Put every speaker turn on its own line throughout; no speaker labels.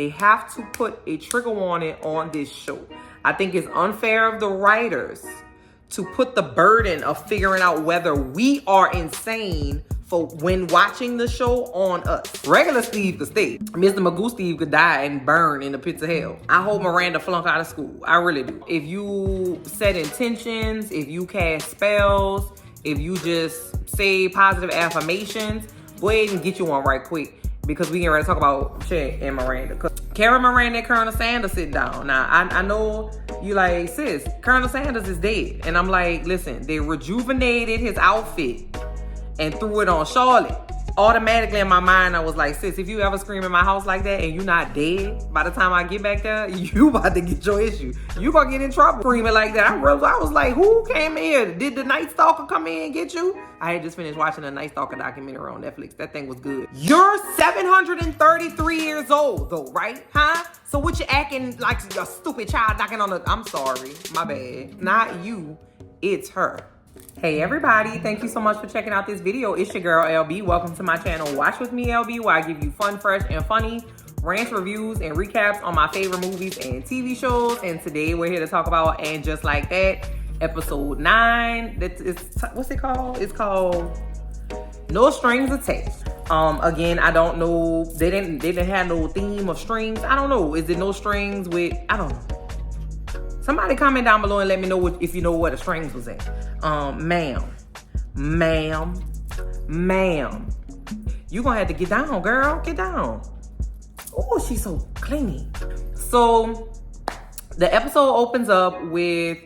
they have to put a trigger warning on this show. I think it's unfair of the writers to put the burden of figuring out whether we are insane for when watching the show on us. Regular Steve could stay. Mr. Magoo Steve could die and burn in the pits of hell. I hope Miranda flunk out of school. I really do. If you set intentions, if you cast spells, if you just say positive affirmations, go ahead and get you one right quick, because we get ready to talk about Che and Miranda. Carrie, Miranda, and Colonel Sanders sit down. Now, I know you like, sis, Colonel Sanders is dead. And I'm like, listen, they rejuvenated his outfit and threw it on Charlotte. Automatically in my mind, I was like, sis, if you ever scream in my house like that and you're not dead, by the time I get back there, you about to get your issue. You gonna get in trouble screaming like that. I was like, who came in here? Did the Night Stalker come in and get you? I had just finished watching a Night Stalker documentary on Netflix. That thing was good. You're 733 years old though, right? Huh? So what you acting like a stupid child knocking on the... I'm sorry, my bad. Not you, it's her. Hey everybody, thank you so much for checking out this video. It's your girl LB. Welcome to my channel Watch With Me LB, where I give you fun, fresh, and funny rants, reviews, and recaps on my favorite movies and TV shows. And today we're here to talk about And Just Like That, episode 9. What's it called? It's called No Strings Attached. Again, I don't know. They didn't have no theme of strings. I don't know. Is it no strings with... I don't know. Somebody comment down below and let me know if you know where the strings was at. Ma'am. You gonna have to get down, girl. Get down. Oh, she's so clingy. So, the episode opens up with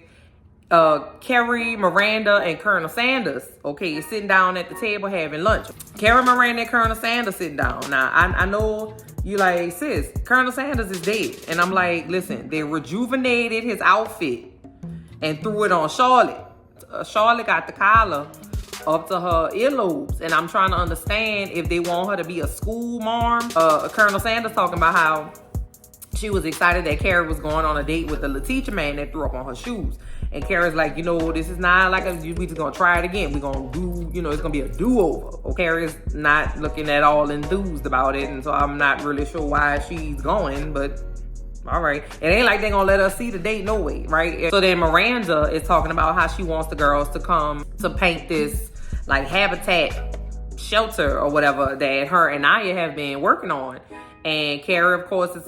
Carrie, Miranda, and Colonel Sanders, okay, sitting down at the table having lunch. Carrie, Miranda, and Colonel Sanders sitting down. Now, I know you like, sis, Colonel Sanders is dead. And I'm like, listen, they rejuvenated his outfit and threw it on Charlotte. Charlotte got the collar up to her earlobes. And I'm trying to understand if they want her to be a school marm. Colonel Sanders talking about how she was excited that Carrie was going on a date with the teacher man that threw up on her shoes. And Carrie's like, this is not like we just gonna try it again. We're gonna do, it's gonna be a do-over. Oh, Carrie's not looking at all enthused about it. And so I'm not really sure why she's going, but all right. It ain't like they gonna let us see the date no way, right? So then Miranda is talking about how she wants the girls to come to paint this like habitat shelter or whatever that her and Naya have been working on. And Carrie, of course, is,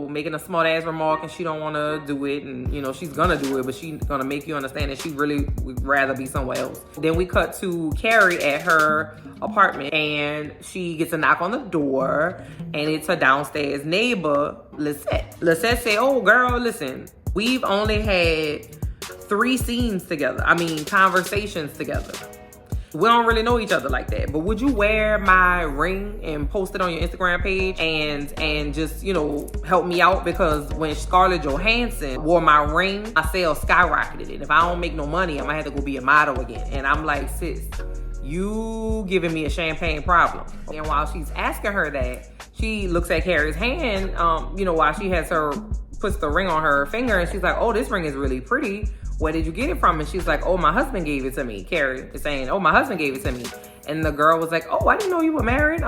making a smart ass remark and she don't want to do it. And, she's going to do it, but she's going to make you understand that she really would rather be somewhere else. Then we cut to Carrie at her apartment and she gets a knock on the door and it's her downstairs neighbor, Lisette. Lisette say, oh, girl, listen, we've only had 3 scenes together. Conversations together. We don't really know each other like that, but would you wear my ring and post it on your Instagram page and just, help me out? Because when Scarlett Johansson wore my ring, my sales skyrocketed. And if I don't make no money, I might have to go be a model again. And I'm like, sis, you giving me a champagne problem. And while she's asking her that, she looks at Carrie's hand, while she puts the ring on her finger, and she's like, oh, this ring is really pretty. Where did you get it from? And she's like, oh, my husband gave it to me. Carrie is saying, oh, my husband gave it to me. And the girl was like, oh, I didn't know you were married.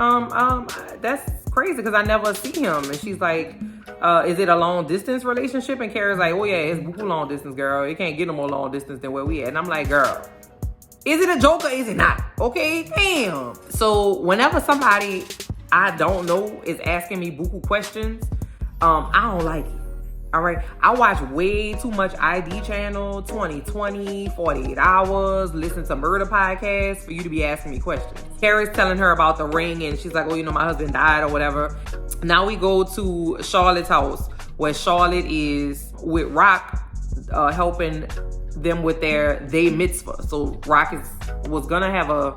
That's crazy because I never see him. And she's like, is it a long distance relationship? And Carrie's like, oh yeah, it's long distance, girl. It can't get no more long distance than where we at. And I'm like, girl, is it a joke or is it not? Okay, damn. So whenever somebody I don't know is asking me buku questions, I don't like it. All right, I watch way too much ID channel, 2020, 48 hours, listen to murder podcasts for you to be asking me questions. Carrie's telling her about the ring and she's like, oh, my husband died or whatever. Now we go to Charlotte's house where Charlotte is with Rock helping them with their mitzvah. So Rock was gonna have a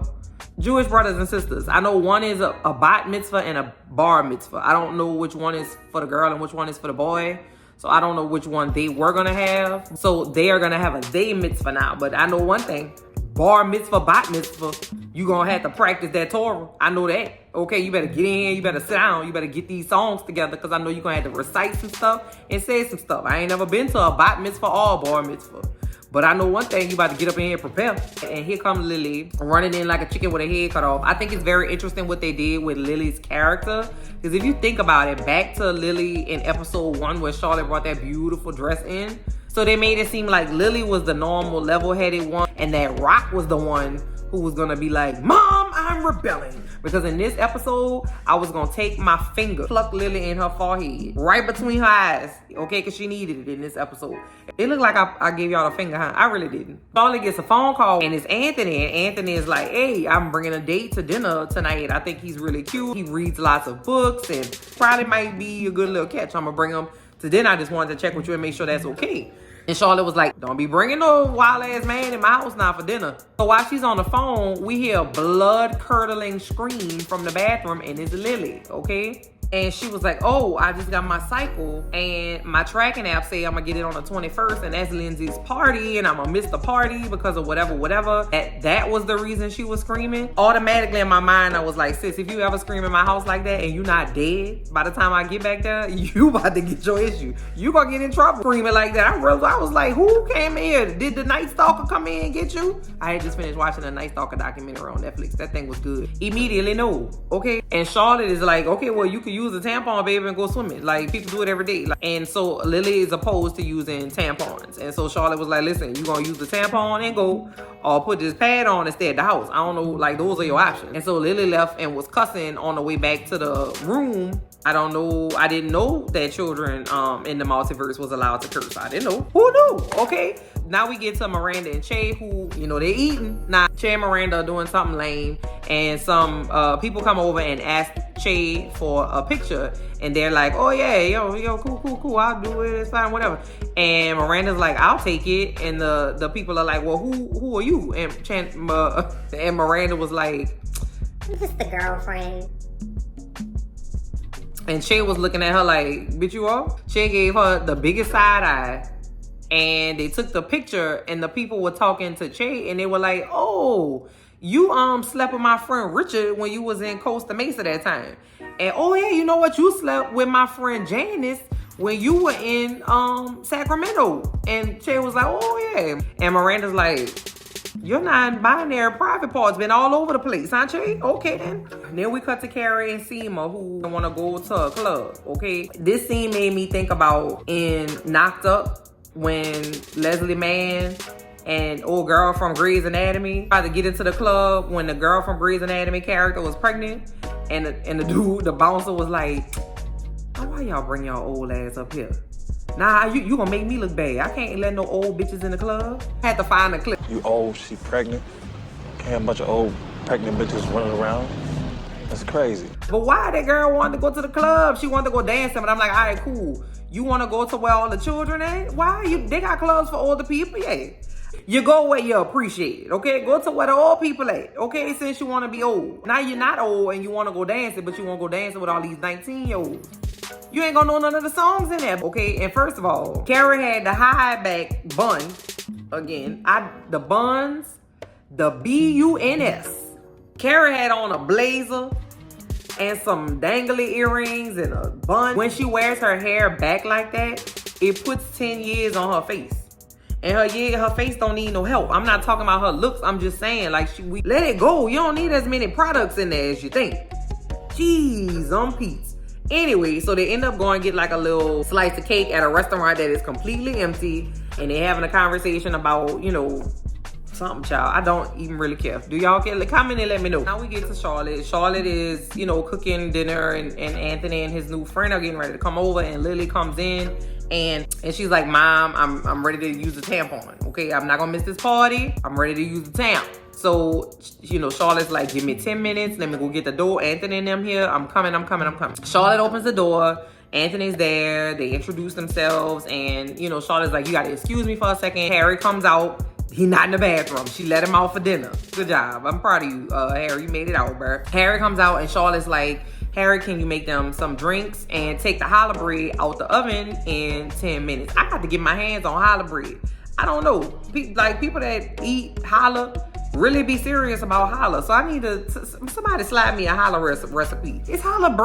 Jewish brothers and sisters. I know one is a bat mitzvah and a bar mitzvah. I don't know which one is for the girl and which one is for the boy. So I don't know which one they were going to have. So they are going to have a they mitzvah now. But I know one thing. Bar mitzvah, bat mitzvah, you going to have to practice that Torah. I know that. Okay, you better get in. You better sit down. You better get these songs together because I know you're going to have to recite some stuff and say some stuff. I ain't never been to a bat mitzvah or a bar mitzvah. But I know one thing, you about to get up in here and prepare. And here comes Lily running in like a chicken with her head cut off. I think it's very interesting what they did with Lily's character. Because if you think about it, back to Lily in episode 1 where Charlotte brought that beautiful dress in. So they made it seem like Lily was the normal level-headed one and that Rock was the one who was gonna be like, Mom, I'm rebelling. Because in this episode, I was gonna take my finger, pluck Lily in her forehead, right between her eyes, okay, because she needed it in this episode. It looked like I gave y'all a finger, huh? I really didn't. Charlotte gets a phone call, and it's Anthony, and Anthony is like, hey, I'm bringing a date to dinner tonight. I think he's really cute. He reads lots of books, and probably might be a good little catch. I'm gonna bring him to dinner. I just wanted to check with you and make sure that's okay. And Charlotte was like, don't be bringing no wild ass man in my house now for dinner. So while she's on the phone, we hear a blood curdling scream from the bathroom, and it's Lily, okay? And she was like, oh, I just got my cycle and my tracking app say I'm gonna get it on the 21st, and that's Lindsay's party, and I'm gonna miss the party because of whatever. That was the reason she was screaming. Automatically in my mind, I was like, sis, if you ever scream in my house like that and you not dead by the time I get back there, you about to get your issue. You gonna get in trouble screaming like that. I was like, who came in here? Did the Night Stalker come in and get you? I had just finished watching the Night Stalker documentary on Netflix. That thing was good. Immediately no, okay? And Charlotte is like, okay, well, you can use a tampon, baby, and go swimming. Like, people do it every day. And so Lily is opposed to using tampons. And so Charlotte was like, listen, you gonna use the tampon and go, or put this pad on and stay at the house. I don't know, like, those are your options. And so Lily left and was cussing on the way back to the room. I don't know. I didn't know that children in the multiverse was allowed to curse. I didn't know. Who knew? Okay. Now we get to Miranda and Che, who, you know, they eating. Now, Che and Miranda are doing something lame. And some people come over and ask Che for a picture. And they're like, oh, yeah, yo, cool. I'll do it. It's fine, whatever. And Miranda's like, I'll take it. And the people are like, well, who are you? And Miranda was like,
I'm just the girlfriend.
And Che was looking at her like, bitch, you are? Che gave her the biggest side eye. And they took the picture, and the people were talking to Che, and they were like, oh, you slept with my friend Richard when you was in Costa Mesa that time. And oh yeah, you know what? You slept with my friend Janice when you were in Sacramento. And Che was like, oh yeah. And Miranda's like, you're non-binary private parts been all over the place, huh, Che? Okay, then. Then we cut to Carrie and Seema, who want to go to a club, okay? This scene made me think about in Knocked Up, when Leslie Mann and old girl from Grey's Anatomy tried to get into the club when the girl from Grey's Anatomy character was pregnant, and the dude, the bouncer, was like, oh, why y'all bring y'all old ass up here? Nah, you gonna make me look bad. I can't let no old bitches in the club. Had to find a clip.
You old, she pregnant. Can't have a bunch of old pregnant bitches running around. That's crazy.
But why that girl wanted to go to the club? She wanted to go dancing, but I'm like, all right, cool. You want to go to where all the children at? Why? They got clubs for older people, yeah. You go where you appreciate it, okay? Go to where the old people at, okay? Since you want to be old. Now you're not old and you want to go dancing, but you want to go dancing with all these 19-year-olds. You ain't gonna know none of the songs in there, okay? And first of all, Carrie had the high back bun. Again, the buns, the B-U-N-S. Carrie had on a blazer and some dangly earrings and a bun. When she wears her hair back like that, it puts 10 years on her face. And her face don't need no help. I'm not talking about her looks. I'm just saying, like, we let it go. You don't need as many products in there as you think. Jeez, Pete. Anyway, so they end up going to get like a little slice of cake at a restaurant that is completely empty. And they're having a conversation about, you know, something, child. I don't even really care. Do y'all care? Comment and let me know. Now we get to Charlotte. Charlotte is, you know, cooking dinner, and Anthony and his new friend are getting ready to come over, and Lily comes in and she's like, Mom, I'm ready to use a tampon. Okay, I'm not gonna miss this party. I'm ready to use the tamp. So, you know, Charlotte's like, give me 10 minutes. Let me go get the door. Anthony and them here. I'm coming. Charlotte opens the door. Anthony's there. They introduce themselves. And, you know, Charlotte's like, you got to excuse me for a second. Harry comes out. He not in the bathroom. She let him out for dinner. Good job. I'm proud of you, Harry. You made it out, bro. Harry comes out and Charlotte's like, Harry, can you make them some drinks and take the challah bread out the oven in 10 minutes? I got to get my hands on challah bread. I don't know. People that eat challah really be serious about challah. So I need somebody slide me a challah recipe. Is challah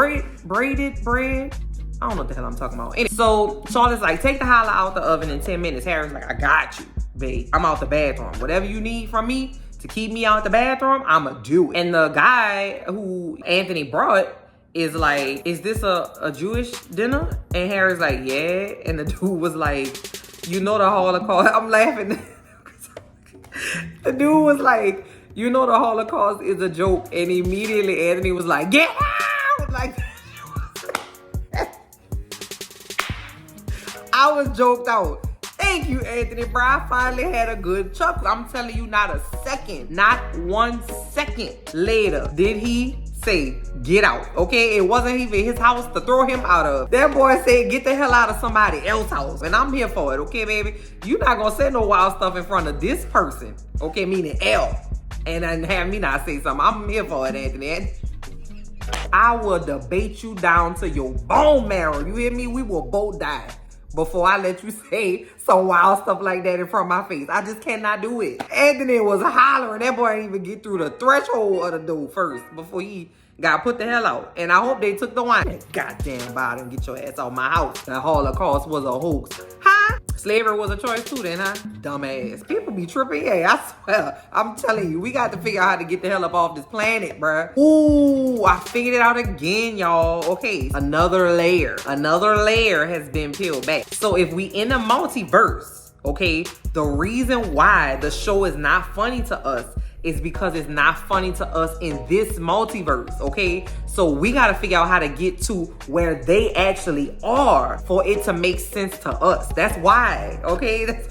braided bread? I don't know what the hell I'm talking about. Anyway, so Charlotte's like, take the challah out the oven in 10 minutes. Harry's like, I got you. babe. I'm out the bathroom. Whatever you need from me to keep me out the bathroom, I'ma do it. And the guy who Anthony brought is like, is this a Jewish dinner? And Harry's like, yeah. And the dude was like, you know the Holocaust. I'm laughing. The dude was like, you know the Holocaust is a joke. And immediately Anthony was like, get out! Like, I was joked out. Thank you, Anthony, bro. I finally had a good chuckle. I'm telling you, not 1 second later did he say, get out, okay? It wasn't even his house to throw him out of. That boy said, get the hell out of somebody else's house. And I'm here for it, okay, baby? You're not gonna say no wild stuff in front of this person, okay? Meaning L. And have me not say something. I'm here for it, Anthony. I will debate you down to your bone marrow. You hear me? We will both die before I let you say some wild stuff like that in front of my face. I just cannot do it. Anthony was hollering. That boy didn't even get through the threshold of the door first before he got put the hell out. And I hope they took the wine. That goddamn bottom, get your ass out my house. The Holocaust was a hoax. Huh? Slavery was a choice too then, huh? Dumbass. People be tripping. Hey, I swear. I'm telling you, we got to figure out how to get the hell up off this planet, bruh. Ooh, I figured it out again, y'all. Okay, another layer. Another layer has been peeled back. So if we in a multiverse, okay, the reason why the show is not funny to us is because it's not funny to us in this multiverse, okay? So we gotta figure out how to get to where they actually are for it to make sense to us. That's why, okay?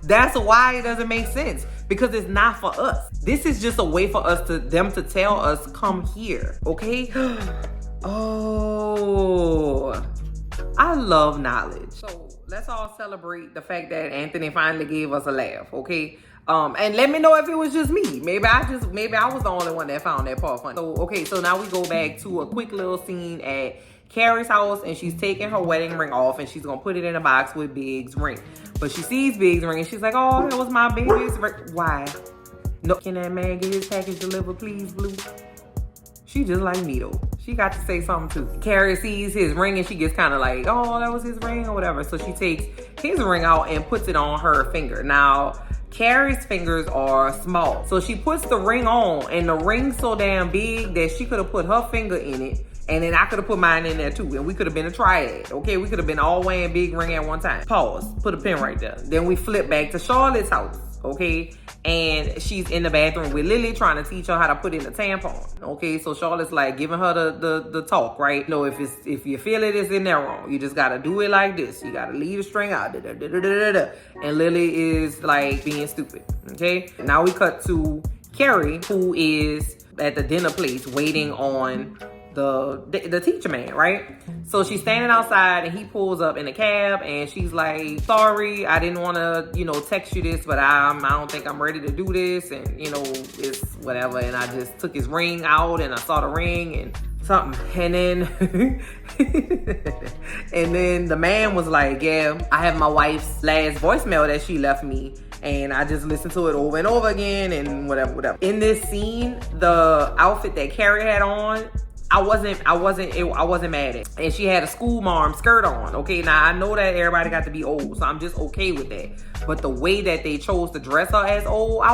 That's why it doesn't make sense, because it's not for us. This is just a way for them to tell us, come here, okay? Oh, I love knowledge. So let's all celebrate the fact that Anthony finally gave us a laugh, okay? And let me know if it was just me. Maybe I was the only one that found that part funny. So, okay, so now we go back to a quick little scene at Carrie's house, and she's taking her wedding ring off, and she's gonna put it in a box with Big's ring. But she sees Big's ring, and she's like, oh, that was my baby's ring. Why? No, can that man get his package delivered, please, Blue? She just like me, though. She got to say something, too. Carrie sees his ring, and she gets kind of like, oh, that was his ring, or whatever. So she takes his ring out and puts it on her finger. Now, Carrie's fingers are small. So she puts the ring on, and the ring's so damn big that she could have put her finger in it, and then I could have put mine in there too, and we could have been a triad, okay? We could have been all wearing big ring at one time. Pause, put a pin right there. Then we flip back to Charlotte's house, okay? And she's in the bathroom with Lily trying to teach her how to put in a tampon, okay? So Charlotte's like giving her the talk, right? No, if you feel it's in there wrong, you just gotta do it like this. You gotta leave the string out. And Lily is like being stupid, okay? Now we cut to Carrie, who is at the dinner place waiting on the teacher man, right? So she's standing outside, and he pulls up in a cab, and she's like, sorry, I didn't want to, text you this, but I don't think I'm ready to do this, and, it's whatever. And I just took his ring out, and I saw the ring and something. And then and then the man was like, yeah, I have my wife's last voicemail that she left me, and I just listened to it over and over again, and whatever. In this scene, the outfit that Carrie had on, I wasn't mad at. And she had a school mom skirt on. Okay, now I know that everybody got to be old, so I'm just okay with that. But the way that they chose to dress her as old,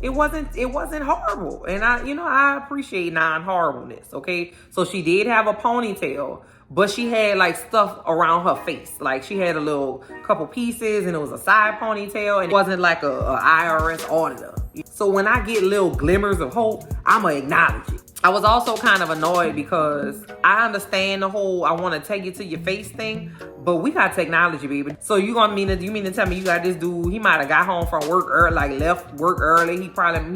it wasn't horrible. And I appreciate non-horribleness, okay? So she did have a ponytail, but she had like stuff around her face. Like she had a little couple pieces, and it was a side ponytail, and it wasn't like a IRS auditor. So when I get little glimmers of hope, I'ma acknowledge it. I was also kind of annoyed because I understand the whole I want to take it to your face thing, but we got technology, baby. So you mean to tell me you got this dude, he might have got home from work early, like left work early. He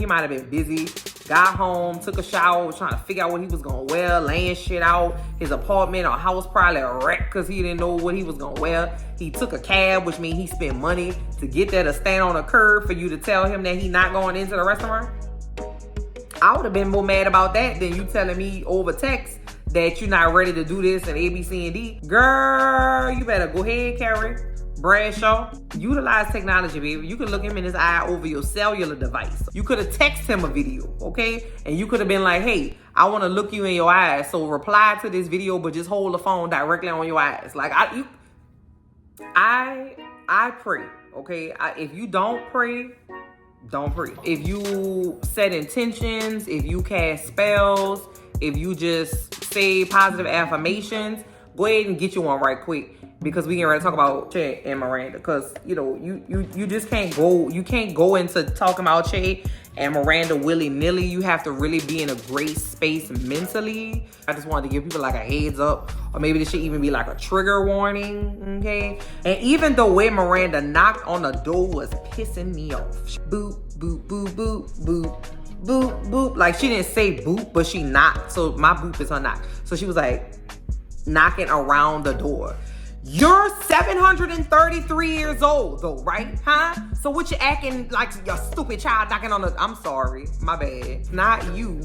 might have been busy, got home, took a shower, was trying to figure out what he was going to wear, laying shit out. His apartment or house probably a wreck because he didn't know what he was going to wear. He took a cab, which means he spent money to get there to stand on a curb for you to tell him that he's not going into the restaurant. I would have been more mad about that than you telling me over text that you're not ready to do this and A, B, C, and D. Girl, you better go ahead, Carrie Bradshaw. Utilize technology, baby. You could look him in his eye over your cellular device. You could have texted him a video, okay? And you could have been like, hey, I want to look you in your eyes. So reply to this video, but just hold the phone directly on your eyes. Like, I pray Okay, if you don't pray, don't pray. If you set intentions, if you cast spells, if you just say positive affirmations, go ahead and get you one right quick, because we can ready to talk about Che and Miranda. Because you just can't go into talking about Che and Miranda willy-nilly. You have to really be in a great space mentally. I just wanted to give people like a heads up, or maybe this should even be like a trigger warning, okay? And even the way Miranda knocked on the door was pissing me off. Boop, boop, boop, boop, boop, boop, boop. Like, she didn't say boop, but she knocked. So my boop is her knock. So she was like knocking around the door. You're 733 years old though, right? Huh? So what you acting like your stupid child knocking on the... I'm sorry, my bad. Not you,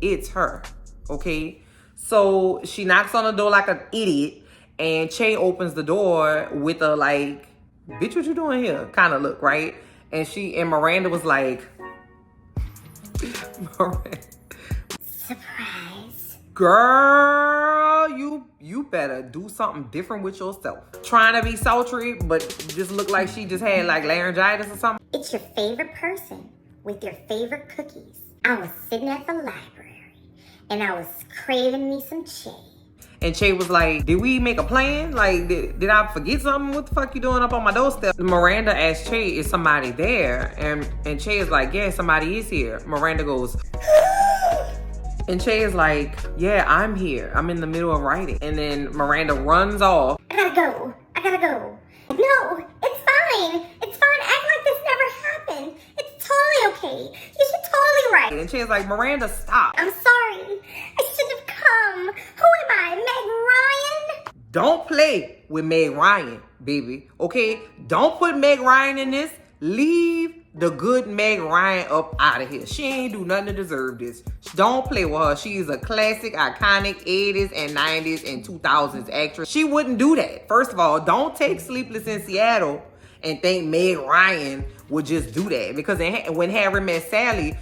it's her, okay? So she knocks on the door like an idiot, and Che opens the door with a like, bitch, what you doing here? Kind of look, right? And Miranda was like,
Surprise.
girl, you better do something different with yourself. Trying to be sultry, but just look like she just had like laryngitis or something.
It's your favorite person with your favorite cookies. I was sitting at the library and I was craving me some Che.
And Che was like, did we make a plan? Like, did I forget something? What the fuck you doing up on my doorstep? Miranda asked Che, is somebody there? And Che is like, yeah, somebody is here. Miranda goes, and Che is like, yeah, I'm here. I'm in the middle of writing. And then Miranda runs off.
I gotta go. No, it's fine. It's fine. Act like this never happened. It's totally okay. You should totally write.
And Che is like, Miranda, stop.
I'm sorry. I shouldn't have come. Who am I, Meg Ryan?
Don't play with Meg Ryan, baby, okay? Don't put Meg Ryan in this. Leave the good Meg Ryan up out of here. She ain't do nothing to deserve this. Don't play with her. She is a classic, iconic 80s and 90s and 2000s actress. She wouldn't do that. First of all, don't take Sleepless in Seattle and think Meg Ryan would just do that. Because when Harry met Sally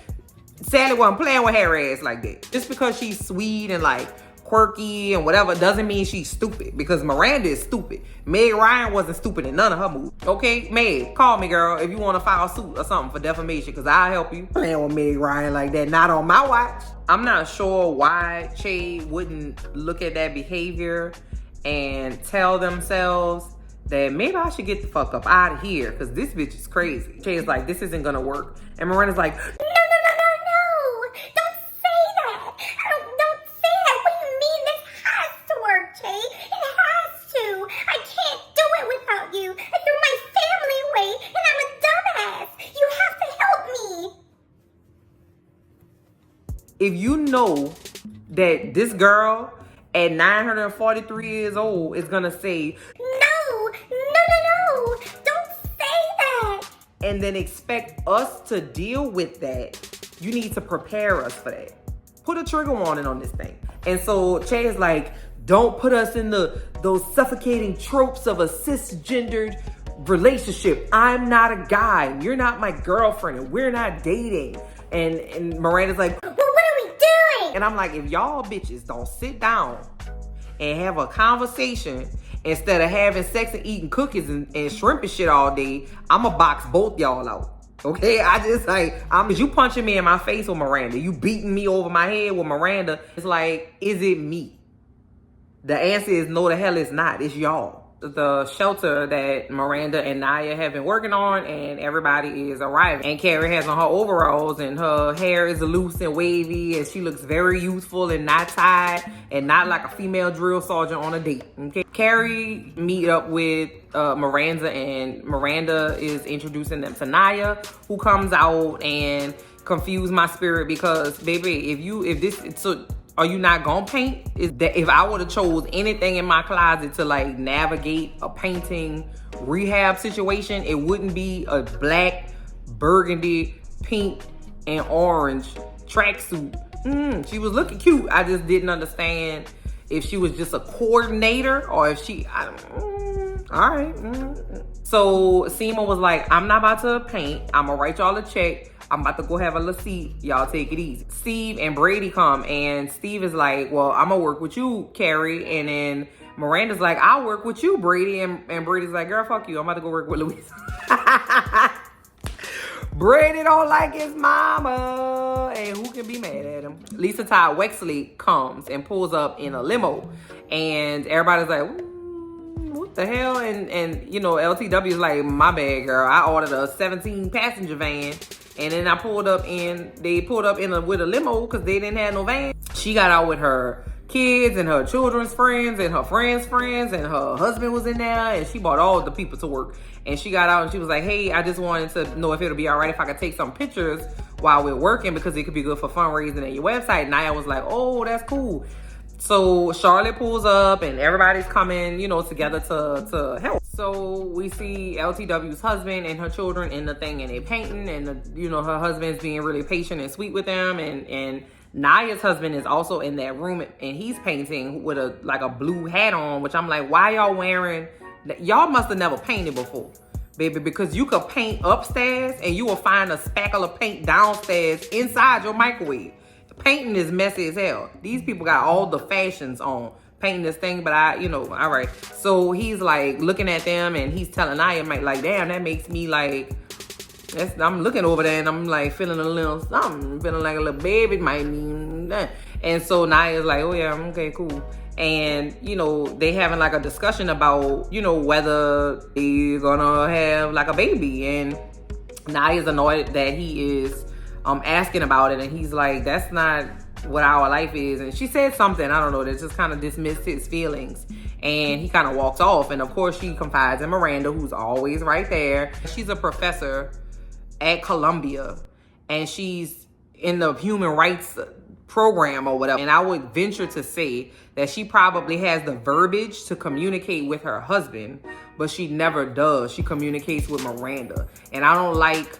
wasn't playing with Harry ass like that. Just because she's sweet and like quirky and whatever doesn't mean she's stupid, because Miranda is stupid. Meg Ryan wasn't stupid in none of her movies. Okay, Meg, call me, girl, if you want to file suit or something for defamation, because I'll help you. Playing with Meg Ryan like that, not on my watch. I'm not sure why Che wouldn't look at that behavior and tell themselves that maybe I should get the fuck up out of here, because this bitch is crazy. Che is like, this isn't gonna work. And Miranda's like,
No. Don't say that. Don't say that. What do you mean? This has to work, Che. It has to. I can't do it without you. I threw my family away, and I'm a dumbass. You have to help me.
if you know that this girl at 943 years old is gonna say,
No, don't say that.
and then expect us to deal with that, you need to prepare us for that. Put a trigger warning on this thing. And so Che is like, don't put us in those suffocating tropes of a cisgendered relationship. I'm not a guy, and you're not my girlfriend, and we're not dating. And Miranda's like,
Well, what are we doing?
and I'm like, if y'all bitches don't sit down and have a conversation instead of having sex and eating cookies and shrimp and shit all day, I'ma box both y'all out. Okay, you punching me in my face with Miranda. You beating me over my head with Miranda. It's like, is it me? The answer is no, the hell it's not. It's y'all. The shelter that Miranda and Naya have been working on, and everybody is arriving. And Carrie has on her overalls, and her hair is loose and wavy, and she looks very youthful and not tied, and not like a female drill sergeant on a date. Okay, Carrie meet up with Miranda, and Miranda is introducing them to Naya, who comes out and confuse my spirit because, baby, are you not gonna paint? Is that if I would have chose anything in my closet to like navigate a painting rehab situation, it wouldn't be a black, burgundy, pink, and orange tracksuit. She was looking cute. I just didn't understand if she was just a coordinator or if she, all right. So Seema was like, I'm not about to paint. I'm gonna write y'all a check. I'm about to go have a little seat. Y'all take it easy. Steve and Brady come, and Steve is like, well, I'm gonna work with you, Carrie. And then Miranda's like, I'll work with you, Brady. And Brady's like, girl, fuck you. I'm about to go work with Louise. Brady don't like his mama. And who can be mad at him? Lisa Todd Wexley comes and pulls up in a limo. And everybody's like, what the hell? And you know, LTW is like, my bad, girl. I ordered a 17 passenger van. And then they pulled up with a limo because they didn't have no van. She got out with her kids and her children's friends and her friends' friends, and her husband was in there, and she brought all the people to work. And she got out and she was like, hey, I just wanted to know if it'll be all right if I could take some pictures while we're working because it could be good for fundraising at your website. Naya was like, oh, that's cool. So Charlotte pulls up and everybody's coming, you know, together to help. So we see LTW's husband and her children in the thing, and they painting, and you know, her husband's being really patient and sweet with them, and Naya's husband is also in that room and he's painting with a blue hat on, which I'm like, why y'all wearing that? Y'all must have never painted before, baby, because you could paint upstairs and you will find a spackle of paint downstairs inside your microwave. Painting is messy as hell. These people got all the fashions on painting this thing, but all right. So he's like looking at them and he's telling Naya, like, damn, that makes me like, I'm looking over there and I'm like feeling a little something, feeling like a little baby might mean that. And so Naya's like, oh yeah, okay, cool. And, you know, they having like a discussion about, you know, whether they're gonna have like a baby. And Naya's annoyed that he is asking about it, and he's like, that's not what our life is. And she said something, I don't know, that just kind of dismissed his feelings, and he kind of walks off. And of course she confides in Miranda, who's always right there. She's a professor at Columbia, and she's in the human rights program or whatever, and I would venture to say that she probably has the verbiage to communicate with her husband, but she never does. She communicates with Miranda, and I don't like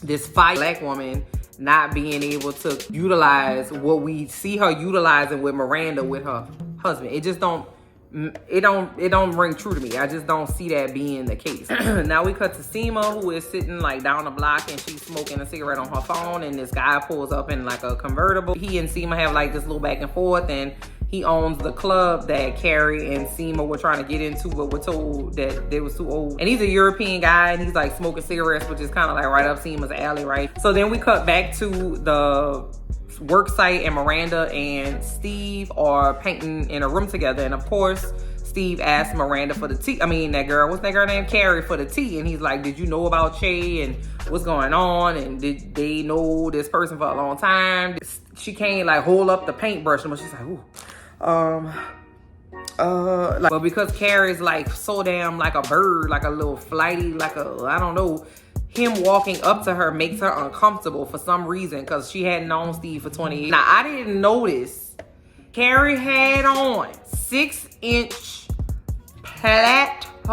this black woman not being able to utilize what we see her utilizing with Miranda with her husband. It just don't ring true to me. I just don't see that being the case. Now we cut to Seema, who is sitting like down the block and she's smoking a cigarette on her phone, and this guy pulls up in like a convertible. He and Seema have like this little back and forth, and he owns the club that Carrie and Seema were trying to get into, but were told that they was too old. And he's a European guy, and he's like smoking cigarettes, which is kind of like right up Seema's alley, right? So then we cut back to the work site, and Miranda and Steve are painting in a room together. And of course, Steve asked Miranda for the tea. I mean, what's that girl named Carrie, for the tea. And he's like, did you know about Che and what's going on? And did they know this person for a long time? She can't like hold up the paintbrush, but she's like, ooh. But because Carrie's like so damn like a bird, like a little flighty, like I don't know, him walking up to her makes her uncomfortable for some reason, because she hadn't known Steve for 20 years. Now, I didn't notice Carrie had on 6-inch platform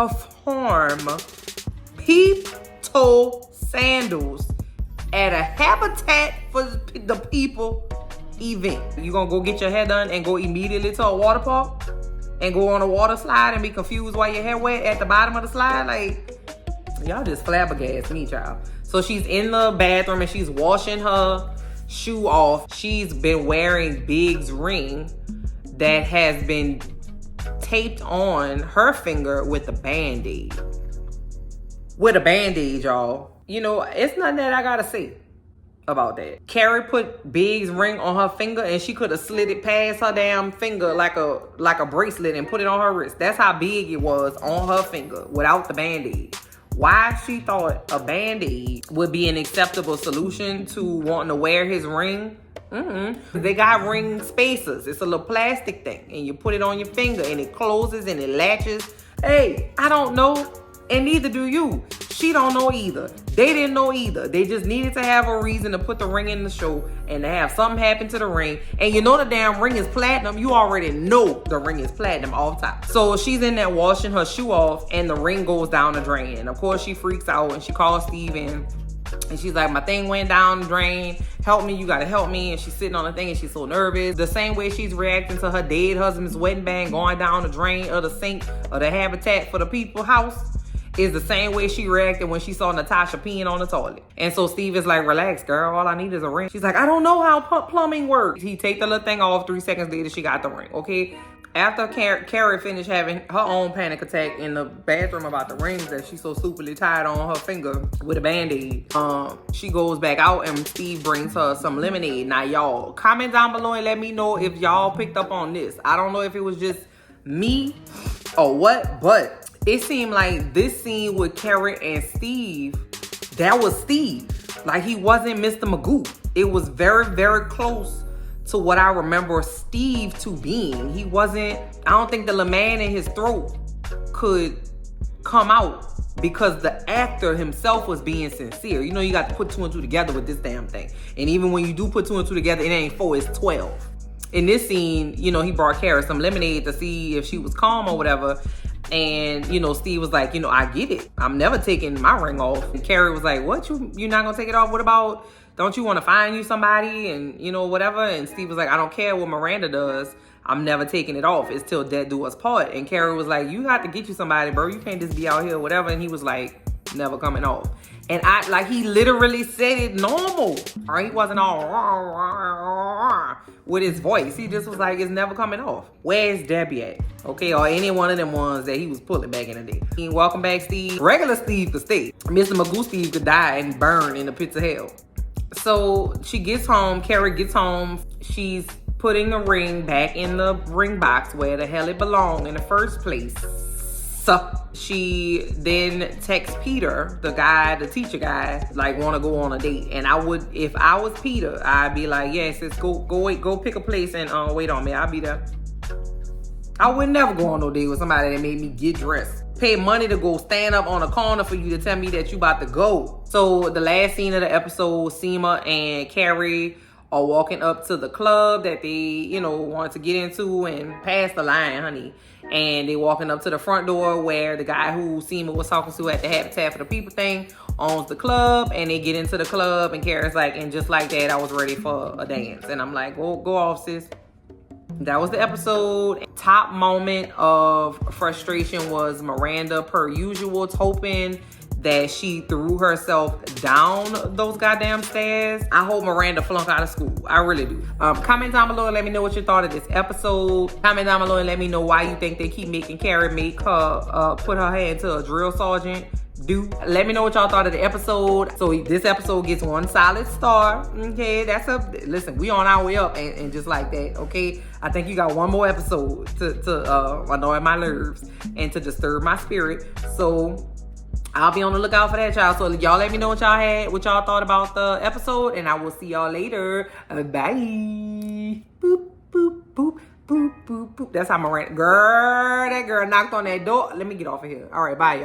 peep-toe sandals at a Habitat for the People event. You gonna go get your hair done and go immediately to a water park and go on a water slide and be confused why your hair wet at the bottom of the slide? Like, y'all just flabbergasted me, child. So she's in the bathroom and she's washing her shoe off. She's been wearing Big's ring that has been taped on her finger with a Band-Aid. With a Band-Aid, y'all. You know, it's nothing that I gotta say about that. Carrie put Big's ring on her finger, and she could have slid it past her damn finger like a bracelet and put it on her wrist. That's how big it was on her finger without the Band-Aid. Why she thought a Band-Aid would be an acceptable solution to wanting to wear his ring? They got ring spacers. It's a little plastic thing, and you put it on your finger and it closes and it latches. Hey, I don't know, and neither do you. She don't know either. They didn't know either. They just needed to have a reason to put the ring in the show and to have something happen to the ring. And you know the damn ring is platinum. You already know the ring is platinum off top. So she's in there washing her shoe off, and the ring goes down the drain. And of course she freaks out and she calls Steve in. And she's like, my thing went down the drain. Help me, you gotta help me. And she's sitting on the thing and she's so nervous. The same way she's reacting to her dead husband's wedding band going down the drain of the sink of the Habitat for the People house is the same way she reacted when she saw Natasha peeing on the toilet. And so Steve is like, relax, girl. All I need is a ring. She's like, I don't know how plumbing works. He take the little thing off. 3 seconds later, she got the ring, okay? After Carrie finished having her own panic attack in the bathroom about the rings that she's so stupidly tied on her finger with a band-aid, she goes back out and Steve brings her some lemonade. Now, y'all, comment down below and let me know if y'all picked up on this. I don't know if it was just me or what, but it seemed like this scene with Carrie and Steve, that was Steve. Like, he wasn't Mr. Magoo. It was very, very close to what I remember Steve to being. He wasn't, I don't think the man in his throat could come out because the actor himself was being sincere. You know, you got to put 2 and 2 together with this damn thing. And even when you do put 2 and 2 together, it ain't 4, it's 12. In this scene, you know, he brought Carrie some lemonade to see if she was calm or whatever. And, you know, Steve was like, you know, I get it. I'm never taking my ring off. And Carrie was like, what? You're not going to take it off? What about, don't you want to find you somebody and, you know, whatever? And Steve was like, I don't care what Miranda does. I'm never taking it off. It's till death do us part. And Carrie was like, you have to get you somebody, bro. You can't just be out here, whatever. And he was like, never coming off. And he literally said it normal. Or he wasn't all with his voice. He just was like, it's never coming off. Where's Debbie at? Okay, or any one of them ones that he was pulling back in the day. Welcome back, Steve. Regular Steve could stay. Mr. Magoo Steve could die and burn in the pits of hell. So she gets home. Carrie gets home. She's putting the ring back in the ring box where the hell it belonged in the first place. So she then texts Peter, the guy, the teacher guy, like, want to go on a date. And I would, if I was Peter, I'd be like, yes, let's go pick a place and wait on me. I'll be there. I would never go on no date with somebody that made me get dressed. Pay money to go stand up on a corner for you to tell me that you about to go. So the last scene of the episode, Seema and Carrie are walking up to the club that they, you know, wanted to get into and pass the line, honey. And they walking up to the front door where the guy who Seema was talking to at the Habitat for the People thing owns the club. And they get into the club and Carrie's like, and just like that, I was ready for a dance. And I'm like, go off, sis. That was the episode. Top moment of frustration was Miranda, per usual, hoping that she threw herself down those goddamn stairs. I hope Miranda flunk out of school. I really do. Comment down below and let me know what you thought of this episode. Comment down below and let me know why you think they keep making Carrie make her put her head into a drill sergeant. Let me know what y'all thought of the episode. So this episode gets 1 solid star. Okay, listen, we on our way up and just like that, okay? I think you got 1 more episode to annoy my nerves and to disturb my spirit. So I'll be on the lookout for that, y'all. So y'all let me know what y'all thought about the episode, and I will see y'all later. Bye. Boop, boop, boop, boop, boop, boop. That's how Miranda, that girl knocked on that door. Let me get off of here. All right, bye, y'all.